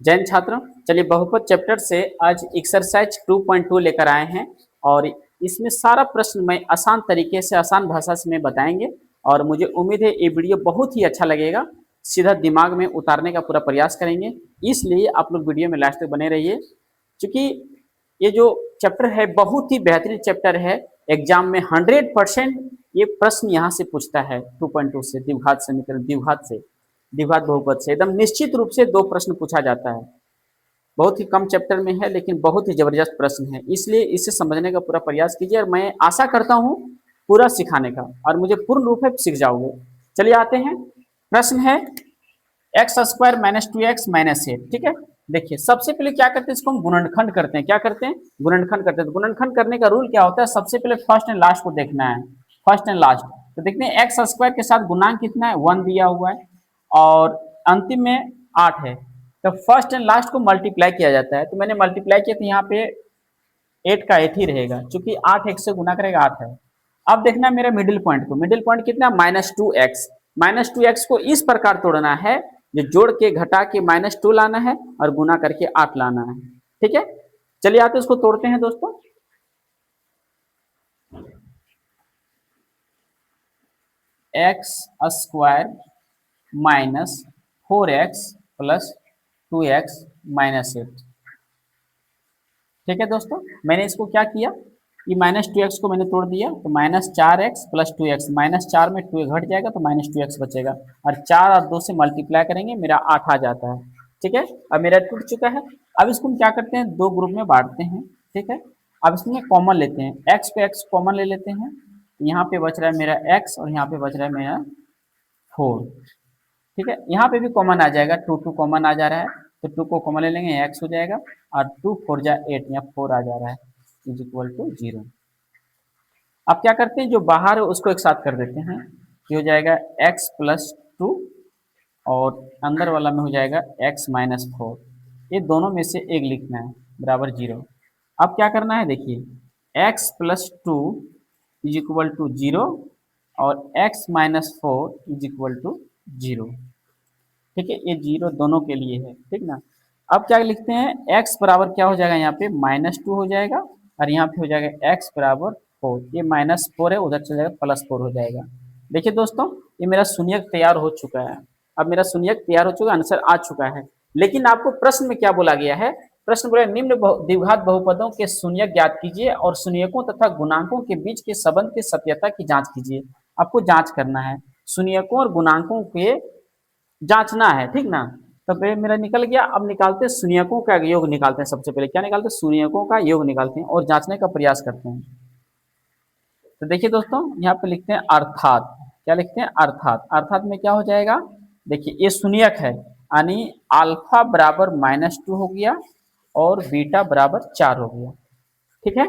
जैन छात्रों, चलिए बहुपद चैप्टर से आज एक्सरसाइज 2.2 लेकर आए हैं और इसमें सारा प्रश्न मैं आसान तरीके से आसान भाषा से मैं बताएंगे और मुझे उम्मीद है ये वीडियो बहुत ही अच्छा लगेगा। सीधा दिमाग में उतारने का पूरा प्रयास करेंगे, इसलिए आप लोग वीडियो में लास्ट तक बने रहिए। क्योंकि ये जो चैप्टर है बहुत ही बेहतरीन चैप्टर है। एग्जाम में 100% ये प्रश्न यहाँ से पूछता है 2.2 से, द्विघात समीकरण, द्विघात बहुपद से एकदम निश्चित रूप से 2 प्रश्न पूछा जाता है। बहुत ही कम चैप्टर में है लेकिन बहुत ही जबरदस्त प्रश्न है, इसलिए इसे समझने का पूरा प्रयास कीजिए और मैं आशा करता हूँ पूरा सिखाने का और मुझे पूर्ण रूप से सीख जाओगे। चलिए आते हैं, प्रश्न है x square minus 2x minus 8। ठीक है, देखिए सबसे पहले क्या करते हैं, इसको हम गुणनखंड करते हैं। क्या करते हैं? गुणनखंड करते हैं। तो गुणनखंड करने का रूल क्या होता है, सबसे पहले फर्स्ट एंड लास्ट को देखना है, फर्स्ट एंड लास्ट। तो देखते हैं एक्स स्क्वायर के साथ गुणांक कितना है, 1 दिया हुआ है और अंतिम में 8 है। तो फर्स्ट एंड लास्ट को मल्टीप्लाई किया जाता है, तो मैंने मल्टीप्लाई किया तो यहाँ पे 8 का 8 ही रहेगा, क्योंकि 8 1 से गुना करेगा 8 है। अब देखना है मेरा मिडिल पॉइंट को, मिडिल पॉइंट कितना, -2x। -2x को इस प्रकार तोड़ना है, जो जोड़ के घटा के -2 लाना है और गुना करके 8 लाना है। ठीक है, चलिए आते इसको तोड़ते हैं दोस्तों। X square minus 4x plus 2x minus 8। ठीक है दोस्तों, मैंने इसको क्या किया, ये -2x को मैंने तोड़ दिया, तो -4x प्लस 2x, -4 में 2 घट जाएगा तो -2x बचेगा और 4 और 2 से मल्टीप्लाई करेंगे, मेरा 8 आ जाता है। ठीक है, अब मेरा टूट चुका है। अब इसको हम क्या करते हैं, 2 ग्रुप में बांटते हैं। ठीक है, अब इसमें कॉमन लेते हैं, x पे x कॉमन ले लेते हैं, यहाँ पे बच रहा है मेरा x और यहाँ पे बच रहा है मेरा 4। ठीक है, यहाँ पे भी कॉमन आ जाएगा, 2 कॉमन आ जा रहा है, तो 2 को कॉमन ले लेंगे, x हो जाएगा और 2 4 जा 8, यहाँ 4 आ जा रहा है, इज इक्वल टू 0। अब क्या करते हैं, जो बाहर है उसको एक साथ कर देते हैं, ये हो जाएगा x प्लस 2 और अंदर वाला में हो जाएगा x माइनस 4। ये दोनों में से एक लिखना है, बराबर 0। अब क्या करना है, देखिए x plus 2 is equal to 0 और x minus 4 is equal to 0। ठीक है, ये 0 दोनों के लिए है। ठीक ना, अब क्या लिखते हैं, x बराबर क्या हो जाएगा, यहाँ पे -2 हो जाएगा और यहाँ पे हो जाएगा x बराबर 4। ये -4 है, उधर चल जाएगा +4 हो जाएगा। देखिए दोस्तों, ये मेरा शून्यक तैयार हो चुका है। अब मेरा शून्यक तैयार हो चुका है, आंसर आ चुका है। लेकिन आपको प्रश्न में क्या बोला गया है, प्रश्न बोला निम्न द्विघात बहुपदों के शून्यक ज्ञात कीजिए और शून्यकों तथा गुणांकों के बीच के संबंध की सत्यता की जांच कीजिए। आपको जांच करना है, शून्यकों और गुणांकों के जांचना है। ठीक ना, तो फिर मेरा निकल गया। अब निकालते हैं शून्यकों का योग, निकालते हैं। सबसे पहले क्या निकालते हैं, शून्यकों का योग निकालते हैं और जांचने का प्रयास करते हैं। तो देखिए दोस्तों, यहाँ पे लिखते हैं अर्थात, क्या लिखते हैं, अर्थात। अर्थात में क्या हो जाएगा, देखिए ये शून्यक है, यानी अल्फा बराबर -2 हो गया और बीटा बराबर 4 हो गया। ठीक है,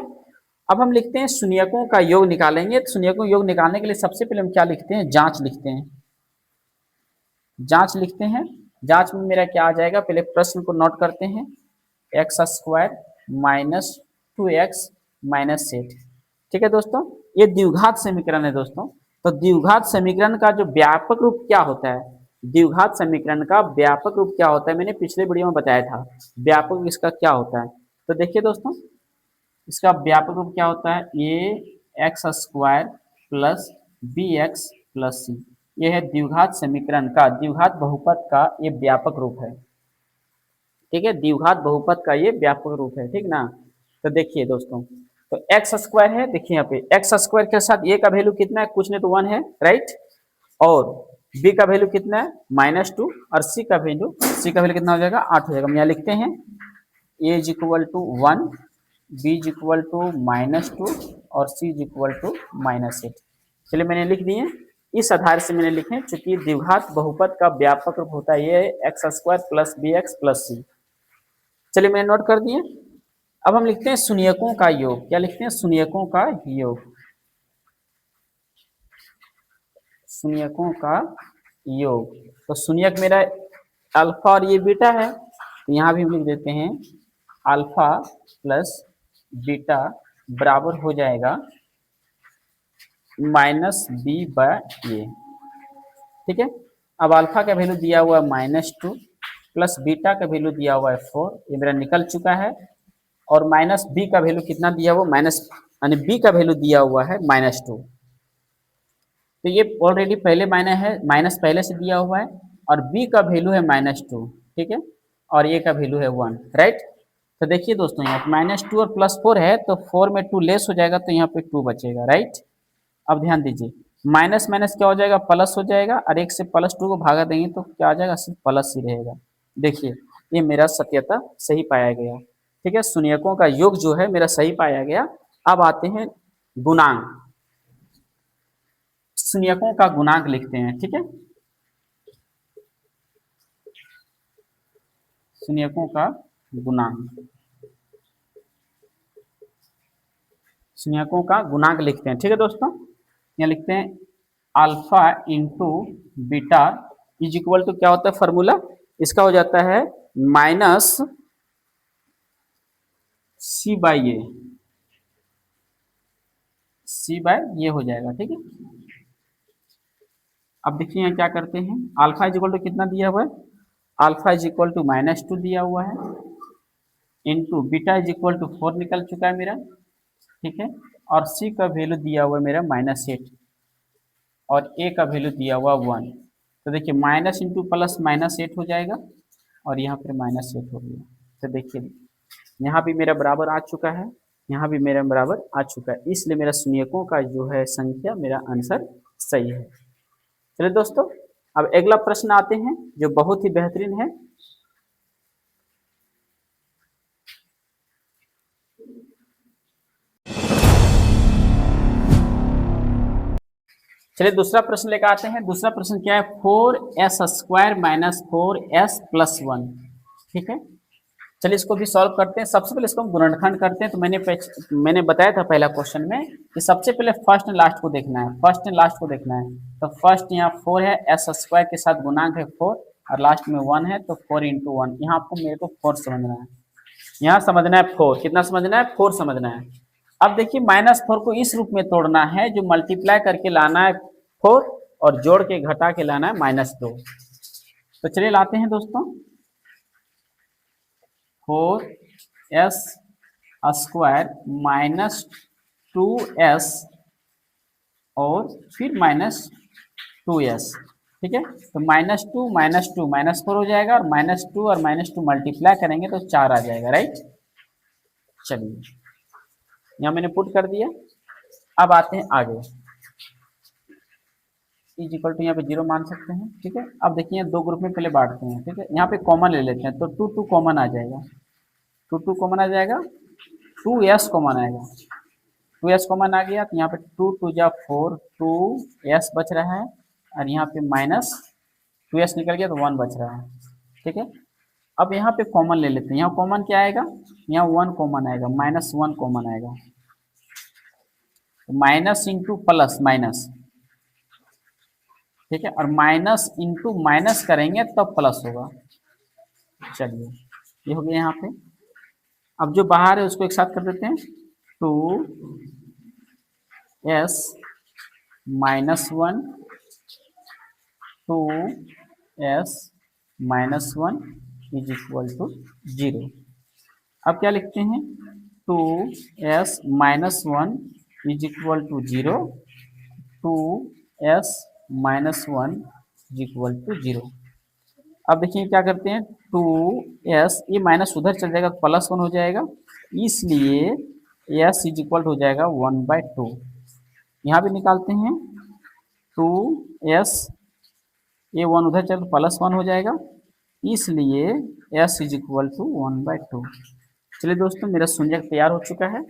अब हम लिखते हैं शून्यकों का योग निकालेंगे। तो शून्यकों का योग निकालने के लिए सबसे पहले हम क्या लिखते हैं, जांच लिखते हैं, जांच लिखते हैं। जांच में मेरा क्या आ जाएगा, पहले प्रश्न को नोट करते हैं, x square minus 2x minus 8। ठीक है दोस्तों, ये द्विघात समीकरण है दोस्तों। तो द्विघात समीकरण का जो व्यापक रूप क्या होता है, द्विघात समीकरण का व्यापक रूप क्या होता है, मैंने पिछले वीडियो में बताया था व्यापक इसका क्या होता है। तो देखिए दोस्तों, इसका व्यापक रूप क्या होता है, ये x square plus b x plus c. यह है द्विघात समीकरण का, द्विघात बहुपद का ये व्यापक रूप है। ठीक है, द्विघात बहुपद का ये व्यापक रूप है। ठीक ना, तो देखिए दोस्तों, तो एक्स स्क्वायर है, देखिए यहाँ पे एक्स स्क्वायर के साथ ए का वैल्यू कितना है, कुछ नहीं तो 1 है, राइट। और बी का वैल्यू कितना है, -2 और सी का वैल्यू कितना हो जाएगा, 8 हो जाएगा। हम यहाँ लिखते हैं a is equal to 1, b is equal to -2 और सी इज इक्वल टू -8। चलिए मैंने लिख दिए, इस आधार से मैंने लिखे, चूंकि द्विघात बहुपद का व्यापक रूप होता है ये x square plus b x plus c. चलिए मैंने नोट कर दिए। अब हम लिखते हैं शून्यकों का योग, क्या लिखते हैं, शून्यकों का योग, शून्यकों का योग। तो शून्यक मेरा अल्फा और ये बीटा है, तो यहाँ भी हम लिख देते हैं अल्फा प्लस बीटा बराबर हो जाएगा -b/a। ठीक है, अब अल्फा का वैल्यू दिया हुआ -2, प्लस बीटा का वैल्यू दिया हुआ है 4, ये मेरा निकल चुका है। और माइनस बी का वैल्यू कितना दिया हुआ, माइनस, यानी बी का वैल्यू दिया हुआ है -2। तो ये ऑलरेडी पहले माइनस पहले से दिया हुआ है, और बी का वैल्यू है -2, ठीक है, और ए का वैल्यू है 1, राइट। तो देखिए दोस्तों, यहाँ -2 और +4 है, तो 4 में 2 लेस हो जाएगा, तो यहाँ पे 2 बचेगा, राइट। अब ध्यान दीजिए, माइनस माइनस क्या हो जाएगा, प्लस हो जाएगा, और एक से +2 को भागा देंगे तो क्या आ जाएगा, सिर्फ प्लस ही रहेगा। देखिए, ये मेरा सत्यता सही पाया गया, ठीक है, शून्यकों का योग जो है मेरा सही पाया गया। अब आते हैं गुणांक, शून्यकों का गुणांक लिखते हैं, ठीक है, शून्यकों का गुणांक, शून्यकों का गुणांक लिखते हैं, ठीक है दोस्तों। यहाँ लिखते हैं alpha into beta is equal to, क्या होता है फॉर्मूला इसका, हो जाता है minus c by a, c by ये हो जाएगा, ठीक है। अब देखिए यहाँ क्या करते हैं, अल्फा इज इक्वल टू कितना दिया हुआ है, अल्फा इज इक्वल टू -2 दिया हुआ है, into beta is equal to 4 निकल चुका है मेरा, ठीक है, और सी का वैल्यू दिया हुआ है मेरा -8, और ए का वैल्यू दिया हुआ 1। तो देखिए माइनस इंटू प्लस -8 हो जाएगा, और यहाँ पर -8 हो गया। तो देखिए यहाँ भी मेरा बराबर आ चुका है, यहाँ भी मेरा बराबर आ चुका है, इसलिए मेरा शून्यकों का जो है संख्या, मेरा आंसर सही है। चलिए दोस्तों, अब अगला प्रश्न आते हैं जो बहुत ही बेहतरीन है। चलिए दूसरा प्रश्न लेकर आते हैं। दूसरा प्रश्न क्या है, 4s² माइनस 4s+1, ठीक है। चलिए इसको भी सॉल्व करते हैं। सबसे पहले इसको हम गुणनखंड करते हैं। तो मैंने बताया था पहला क्वेश्चन में कि सबसे पहले फर्स्ट एंड लास्ट को देखना है, फर्स्ट एंड लास्ट को देखना है। तो फर्स्ट यहाँ 4 है, s² के साथ गुणांक है 4, और लास्ट में 1 है, तो 4 × 1। यहाँ आपको मेरे को 4 समझना है, यहाँ समझना है 4, कितना समझना है, 4 समझना है। अब देखिए -4 को इस रूप में तोड़ना है, जो मल्टीप्लाई करके लाना है 4, और जोड़ के घटा के लाना है -2। तो चलिए लाते हैं दोस्तों, 4s² माइनस 2s और फिर -2s, ठीक है। तो -2 -2 -4 हो जाएगा, और -2 और -2 मल्टीप्लाई करेंगे तो 4 आ जाएगा, राइट। चलिए यहाँ मैंने पुट कर दिया। अब आते हैं आगे, इज इक्वल टू यहाँ पे 0 मान सकते हैं, ठीक है। अब देखिए दो ग्रुप में पहले बांटते हैं, ठीक है। यहाँ पे कॉमन ले लेते हैं, तो 2 कॉमन आ जाएगा, 2 कॉमन आ जाएगा, 2s कॉमन आएगा, 2s कॉमन आ गया, तो यहाँ पे 2 2 जा 4, 2s बच रहा है, और यहाँ पे -2s निकल गया तो 1 बच रहा है, ठीक है। अब यहाँ पे कॉमन ले लेते हैं, यहाँ कॉमन क्या आएगा, यहाँ 1 कॉमन आएगा, -1 कॉमन आएगा, माइनस इंटू प्लस माइनस, ठीक है, और माइनस इंटू माइनस करेंगे तब प्लस होगा। चलिए ये हो गया यहाँ पे। अब जो बाहर है उसको एक साथ कर देते हैं, 2s -1 2s -1 is equal to 0। अब क्या लिखते हैं, 2s -1 is equal to 0, 2s -1 is equal to 0। अब देखिए क्या करते हैं, 2s, ये माइनस उधर चल जाएगा, +1 हो जाएगा, इसलिए s इज इक्वल हो जाएगा 1/2। यहाँ भी निकालते हैं, 2s, ये 1 उधर चल +1 हो जाएगा, इसलिए s इज इक्वल टू 1/2। चलिए दोस्तों, मेरा शून्यक तैयार हो चुका है,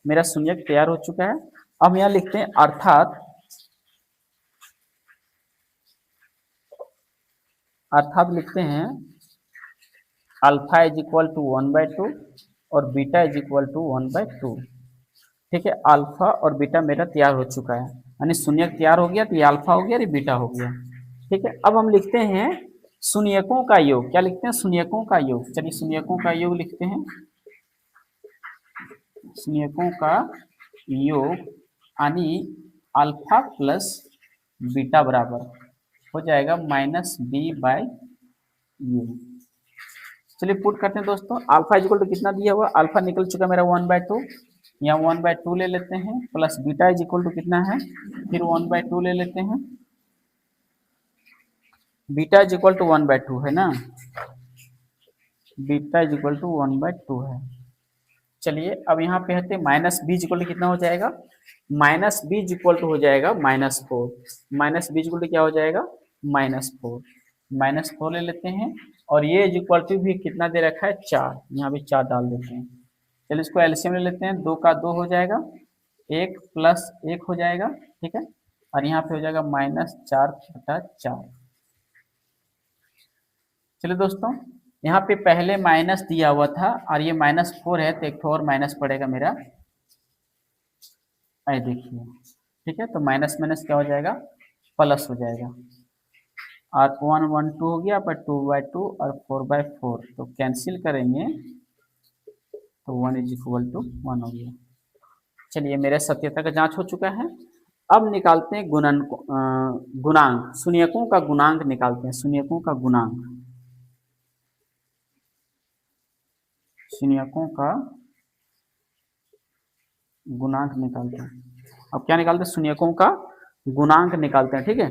मेरा शून्यक तैयार हो चुका है। अब यहाँ लिखते हैं अर्थात लिखते हैं अल्फा इज इक्वल टू 1/2 और बीटा इज इक्वल टू 1/2, ठीक है। अल्फा और बीटा मेरा तैयार हो चुका है, यानी शून्यक तैयार हो गया, तो ये अल्फा हो गया, ये बीटा हो गया, ठीक है। अब हम लिखते हैं शून्यकों का योग, क्या लिखते हैं, शून्यकों का योग। चलिए शून्यकों का योग लिखते हैं, शून्यकों का योग, यानी अल्फा प्लस बीटा बराबर हो जाएगा -b/u, चलिए पुट करते हैं दोस्तों। अल्फा इज इक्वल टू कितना दिया हुआ, अल्फा निकल चुका मेरा 1/2, यहाँ 1/2 ले लेते हैं, plus beta is equal to कितना है, फिर 1/2 ले लेते हैं, बीटा इज इक्वल टू 1/2 है ना, बीटा इज इक्वल टू 1/2 है। चलिए अब यहाँ पे है minus b is equal to कितना हो जाएगा, minus b is equal to हो जाएगा -4, minus b is equal to क्या हो जाएगा, -4, -4 ले लेते हैं, और ये इज इक्वल टू भी कितना दे रखा है 4, यहाँ भी 4 डाल देते हैं। चलिए इसको एलसीएम ले लेते हैं, 2 का 2 हो जाएगा, 1 + 1 हो जाएगा, ठीक है, और यहाँ पे हो जाएगा -4/4। चलिए दोस्तों यहाँ पे पहले माइनस दिया हुआ था और ये -4 है, तो एक तो और माइनस पड़ेगा मेरा, ये देखिए, ठीक है, तो माइनस माइनस क्या हो जाएगा, प्लस हो जाएगा, और 1 1 2 हो गया, पर 2/2 और 4/4 तो कैंसिल करेंगे तो 1 इज इक्वल टू 1 हो गया। चलिए मेरे सत्यता का जांच हो चुका है। अब निकालते हैं गुणांक, शून्यकों का गुणांक निकालते हैं, शून्यकों का गुणांक, शून्यकों का गुणांक निकालते हैं। अब क्या निकालते हैं, शून्यकों का गुणांक निकालते हैं, ठीक है।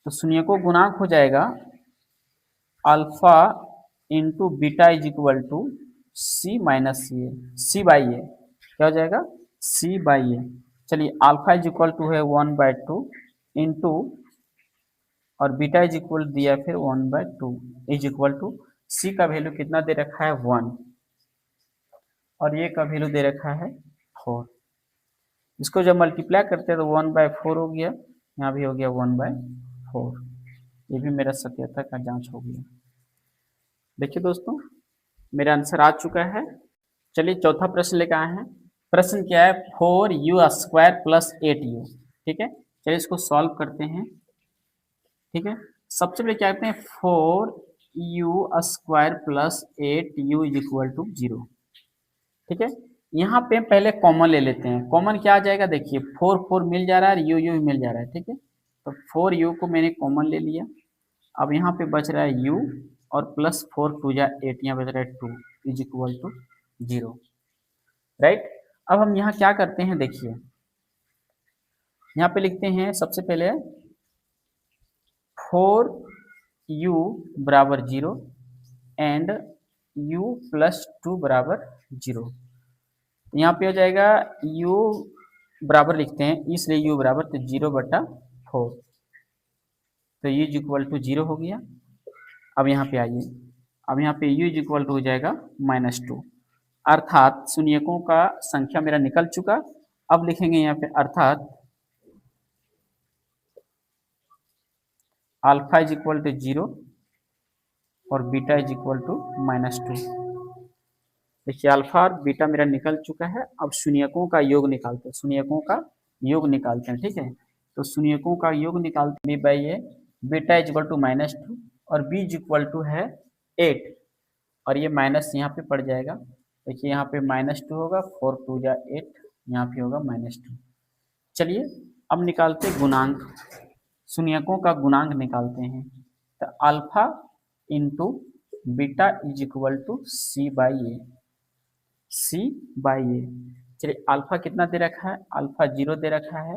तो शून्यकों गुणांक हो जाएगा alpha into beta is equal to c minus a, c by a, क्या हो जाएगा, सी बाई ए। चलिए अल्फा इज इक्वल टू है 1/2 इंटू, और बीटा इज इक्वल दिया फिर 1/2 इज इक्वल टू, सी का वैल्यू कितना दे रखा है 1, और ये का वैल्यू दे रखा है 4। इसको जब मल्टीप्लाई करते हैं तो 1/4 हो गया, यहाँ भी हो गया 1/4। ये भी मेरा सत्यता का जांच हो गया। देखिए दोस्तों मेरा आंसर आ चुका है। चलिए चौथा प्रश्न लेकर आए हैं। प्रश्न क्या है, 4u² + 8u, ठीक है। चलिए इसको सॉल्व करते हैं, ठीक है। सबसे पहले क्या करते हैं, 4u² + 8u is equal to 0, ठीक है। यहाँ पे पहले कॉमन ले लेते हैं, कॉमन क्या आ जाएगा, देखिए 4 4 मिल जा रहा है, यू यू मिल जा रहा है, ठीक है। तो 4u को मैंने कॉमन ले लिया, अब यहाँ पे बच रहा है u, और +4 2 जा 8, यहाँ बच रहा है 2 इज इक्वल टू 0, राइट। अब हम यहाँ क्या करते हैं, देखिए यहाँ पे लिखते हैं सबसे पहले 4u = 0 एंड u + 2 = 0। यहाँ पे हो जाएगा u बराबर लिखते हैं, इसलिए u बराबर, तो 0/4, तो u इज इक्वल टू 0 हो गया। अब यहाँ पे आइए, अब यहाँ पे u इज इक्वल टू हो जाएगा -2, अर्थात शून्यकों का संख्या मेरा निकल चुका। अब लिखेंगे यहाँ पे अर्थात अल्फा इज इक्वल टू 0 और बीटा इज इक्वल टू -2। देखिए अल्फा और बीटा मेरा निकल चुका है। अब शून्यकों का योग निकालते हैं, शून्यकों का योग निकालते हैं, ठीक है। तो शून्यकों का योग निकालते हैं, b/a, beta is equal to -2 और b इज इक्वल टू है 8, और ये माइनस यहाँ पे पड़ जाएगा। देखिए यहाँ पे -2 होगा, 4 2 जा 8, यहाँ पे होगा -2। चलिए अब निकालते हैं गुणांक, शून्यकों का गुणांक निकालते हैं। तो alpha into beta is equal to c/a, c/a। चलिए अल्फा कितना दे रखा है, अल्फा 0 दे रखा है,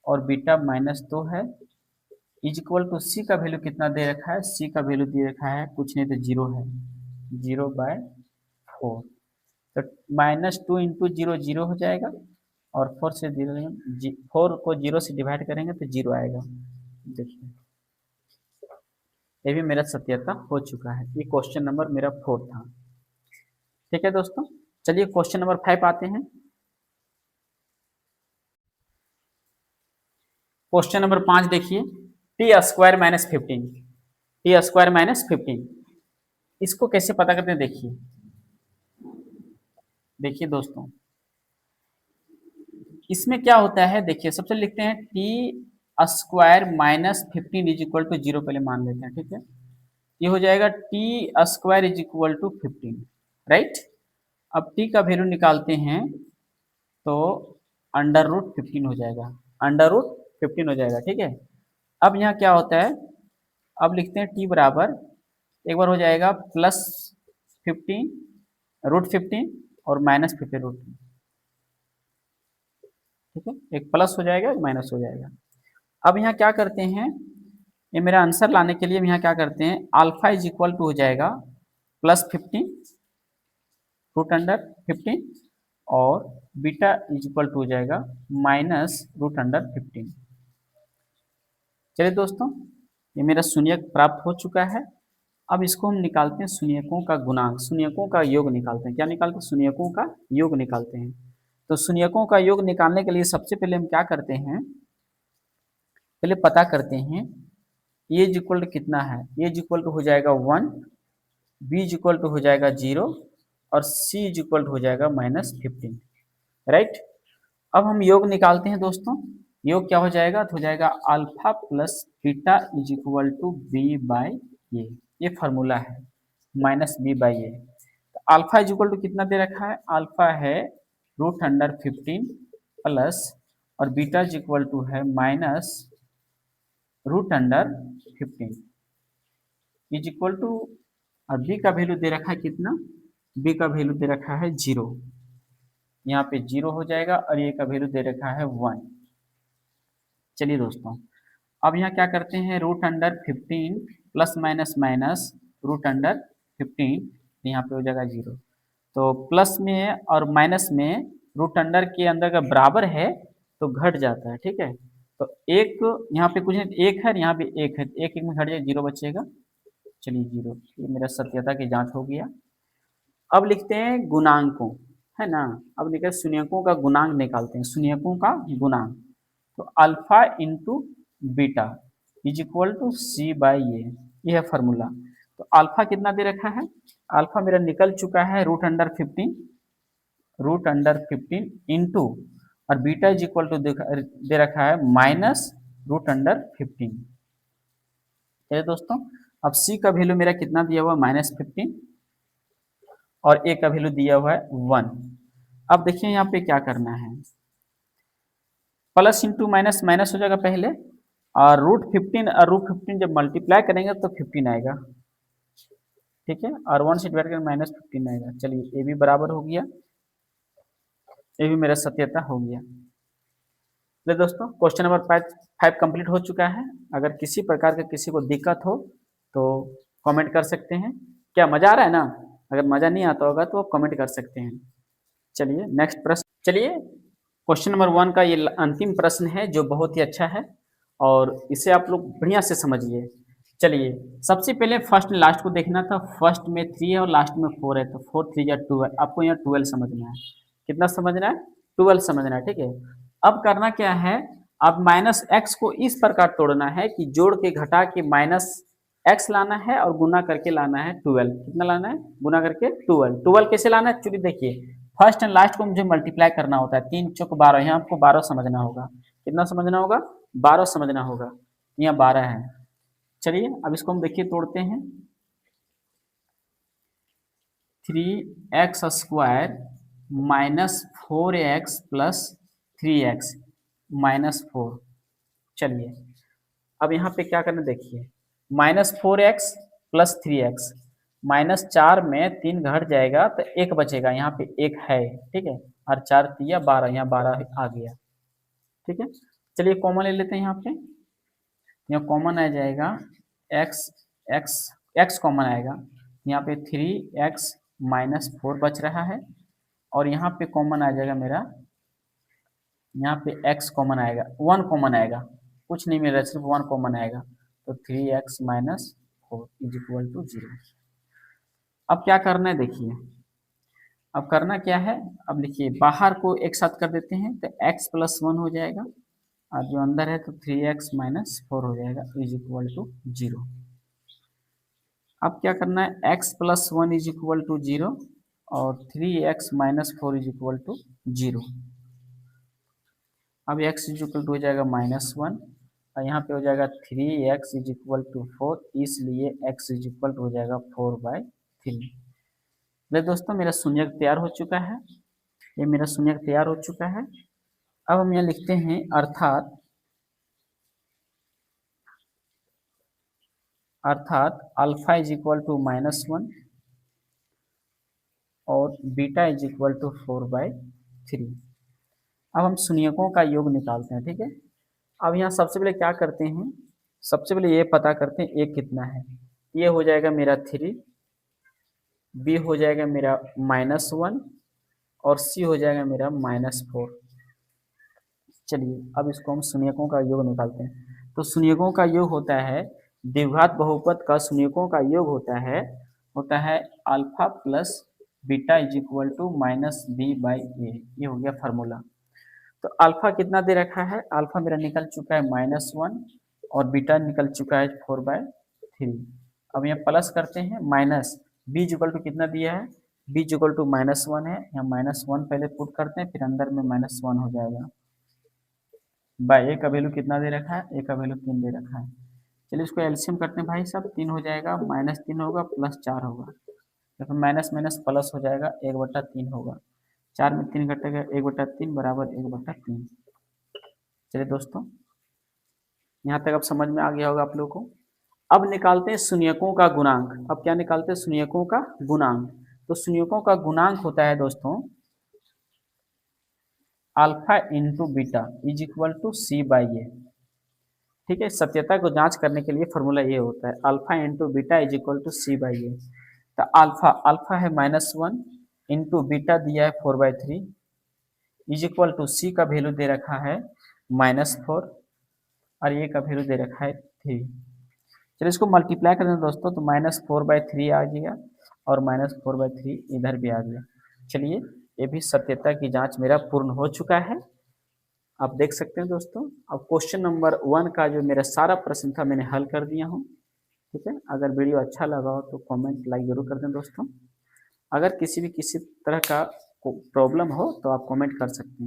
और बीटा -2 है, इज इक्वल टू सी का वैल्यू कितना दे रखा है, सी का वैल्यू दे रखा है कुछ नहीं तो 0 है, 0/4। तो -2 इंटू 0 0 हो जाएगा, और 4 से 4 को 0 से डिवाइड करेंगे तो 0 आएगा। देखिए ये भी मेरा सत्यता हो चुका है। ये क्वेश्चन नंबर मेरा 4 था, ठीक है दोस्तों। चलिए क्वेश्चन नंबर 5 आते हैं। क्वेश्चन नंबर 5 देखिए, t² - 15, t² - 15, इसको कैसे पता करते हैं, देखिए देखिए दोस्तों इसमें क्या होता है, देखिए सबसे लिखते हैं t² - 15 इज इक्वल टू 0, पहले मान लेते हैं, ठीक है। ये हो जाएगा t² is equal to 15, right. अब t का वैल्यू निकालते हैं तो √15 हो जाएगा, √15 हो जाएगा, ठीक है। अब यहाँ क्या होता है, अब लिखते हैं t बराबर एक बार हो जाएगा +15 √15 और -15 √15। ठीक है, एक प्लस हो जाएगा एक माइनस हो जाएगा। अब यहाँ क्या करते हैं, ये मेरा आंसर लाने के लिए हम यहाँ क्या करते हैं, अल्फा इज इक्वल टू हो जाएगा +15 √15 और बीटा इज इक्वल टू हो जाएगा -√15। चलिए दोस्तों, ये मेरा शून्यक प्राप्त हो चुका है। अब इसको हम निकालते हैं शून्यकों का गुणांक, शून्यकों का योग निकालते हैं। क्या निकालते हैं, शून्यकों का योग निकालते हैं। तो शून्यकों का योग निकालने के लिए सबसे पहले हम क्या करते हैं, पहले पता करते हैं ए इज इक्वल टू कितना है। ए इज इक्वल टू हो जाएगा 1, बी इज इक्वल टू हो जाएगा 0 और सी इज इक्वल टू हो जाएगा -15। राइट, अब हम योग निकालते हैं दोस्तों। योग क्या हो जाएगा, तो हो जाएगा alpha plus beta is equal to b by a. ये फार्मूला है, -b/a। तो अल्फा इज इक्वल टू कितना दे रखा है, अल्फा है √15 प्लस और बीटा इज इक्वल टू है -√15 इज इक्वल टू, और बी का वैल्यू दे रखा है कितना, बी का वैल्यू दे रखा है 0, यहाँ पे 0 हो जाएगा और ए का वैल्यू दे रखा है 1। चलिए दोस्तों, अब यहाँ क्या करते हैं, √15 प्लस माइनस माइनस √15, यहाँ पे हो जाएगा 0। तो प्लस में और माइनस में √अंडर के अंदर का बराबर है तो घट जाता है। ठीक है, तो एक यहाँ पे कुछ नहीं, एक है यहाँ पे एक है, एक में घट जाएगा, 0 बचेगा। चलिए 0, ये मेरा सत्यता की जांच हो गया। अब लिखते हैं गुणांकों, है ना। अब लिखते हैं शून्यकों का गुणांक निकालते हैं, शून्यकों का गुणांक। तो alpha into beta is equal to c/a, ये है फॉर्मूला। तो अल्फा कितना दे रखा है, अल्फा मेरा निकल चुका है √15 इंटू और बीटा इज इक्वल टू दे रखा है -√15। चलिए दोस्तों, अब c का वैल्यू मेरा कितना दिया हुआ है, -15 और a का वैल्यू दिया हुआ है 1। अब देखिए यहाँ पे क्या करना है, प्लस इंटू माइनस माइनस हो जाएगा पहले, और √15 और √15 जब मल्टीप्लाई करेंगे तो 15 आएगा। ठीक है, और 1 से डिवाइड कर -15 आएगा। चलिए ये भी बराबर हो गया, ये भी मेरा सत्यता हो गया। तो दोस्तों, क्वेश्चन नंबर 5 कंप्लीट हो चुका है। अगर किसी प्रकार का किसी को दिक्कत हो तो कमेंट कर सकते हैं। क्या मजा आ रहा है ना, अगर मजा नहीं आता होगा तो आप कमेंट कर सकते हैं। चलिए नेक्स्ट प्रश्न, चलिए क्वेश्चन नंबर 1 का ये अंतिम प्रश्न है जो बहुत ही अच्छा है और इसे आप लोग बढ़िया से समझिए। चलिए सबसे पहले फर्स्ट लास्ट को देखना था, फर्स्ट में 3 है और लास्ट में 4 है, तो 4 3 या 12, आपको यहाँ 12 समझना है। कितना समझना है, 12 समझना है। ठीक है, अब करना क्या है, अब -x को इस प्रकार तोड़ना है कि जोड़ के घटा के -x लाना है और गुना करके लाना है 12। कितना लाना है, गुना करके 12 कैसे लाना है, चलिए देखिए, फर्स्ट एंड लास्ट को मुझे मल्टीप्लाई करना होता है, 3 चौक 12, यहाँ आपको 12 समझना होगा। कितना समझना होगा, 12 समझना होगा, यहाँ 12 है। चलिए अब इसको हम देखिए तोड़ते हैं, 3x² -4x + 3x -4। चलिए अब यहाँ पे क्या करना, देखिए -4x + 3x, -4 में 3 घट जाएगा तो 1 बचेगा, यहाँ पे 1 है। ठीक है, और 4 3 12, यहाँ 12 आ गया। ठीक है, चलिए कॉमन ले लेते हैं, यहाँ पे यहाँ कॉमन आ जाएगा x कॉमन आएगा, यहाँ पे 3x -4 बच रहा है और यहाँ पे कॉमन आ जाएगा मेरा, यहाँ पे x कॉमन आएगा, 1 कॉमन आएगा, कुछ नहीं मिल रहा, सिर्फ 1 कॉमन आएगा, तो 3x -4 = 0। अब क्या करना है, देखिए अब करना क्या है, अब लिखिए बाहर को एक साथ कर देते हैं तो x + 1 हो जाएगा और जो अंदर है तो 3x -4 हो जाएगा = 0। अब क्या करना है, x + 1 = 0 और 3x -4 = 0। अब x हो जाएगा -1 और यहाँ पे हो जाएगा 3x = 4, इसलिए x हो जाएगा 4/3। ले दोस्तों, मेरा शून्यक तैयार हो चुका है, ये मेरा शून्यक तैयार हो चुका है। अब हम यहाँ लिखते हैं अर्थात अल्फा इज इक्वल टू -1 और बीटा इज इक्वल टू 4/3। अब हम शून्यकों का योग निकालते हैं, ठीक है। अब यहाँ सबसे पहले क्या करते हैं, सबसे पहले ये पता करते हैं ए कितना है। ये हो जाएगा मेरा 3, बी हो जाएगा मेरा -1 और सी हो जाएगा मेरा -4। चलिए अब इसको हम शून्यकों का योग निकालते हैं। तो शून्यकों का योग होता है, द्विघात बहुपद का शून्यकों का योग होता है alpha plus beta is equal to -b/a। ये हो गया फार्मूला। तो अल्फा कितना दे रखा है, अल्फा मेरा निकल चुका है -1 और बीटा निकल चुका है 4/3। अब यहाँ प्लस करते हैं, माइनस बी इक्वल टू कितना दिया है, बी इक्वल टू -1 है, यहाँ -1 पहले पुट करते हैं, फिर अंदर में -1 हो जाएगा। बाय ए का वैल्यू कितना दे रखा है, ए का वैल्यू 3 दे रखा है। चलिए इसको एलसीएम करते हैं भाई साहब, 3 हो जाएगा, -3 होगा प्लस 4 होगा, तो माइनस माइनस प्लस हो जाएगा, 1/3 होगा। 4 में 3 घटेगा, 1/3 बराबर 1/3। चलिए दोस्तों यहाँ तक अब समझ में आ गया होगा आप लोगों को। अब निकालते हैं शून्यकों का गुणांक। अब क्या निकालते हैं, शून्यकों का गुणांक। तो शून्यकों का गुणांक होता है दोस्तों alpha into beta is equal to c/a। ठीक है, सत्यता को जांच करने के लिए फॉर्मूला ये होता है, alpha into beta is equal to c/a। तो अल्फा है -1 इंटू बीटा दिया है 4/3 इज इक्वल टू सी का वैल्यू दे रखा है -4 और ए का वैल्यू दे रखा है 3। चलिए इसको मल्टीप्लाई कर दें दोस्तों, तो -4/3 आ गया और -4/3 इधर भी आ गया। चलिए ये भी सत्यता की जांच मेरा पूर्ण हो चुका है। आप देख सकते हैं दोस्तों, अब क्वेश्चन नंबर 1 का जो मेरा सारा प्रश्न था मैंने हल कर दिया हूँ। ठीक है, अगर वीडियो अच्छा लगा हो तो कमेंट लाइक जरूर कर दें दोस्तों। अगर किसी तरह का प्रॉब्लम हो तो आप कमेंट कर सकते हैं।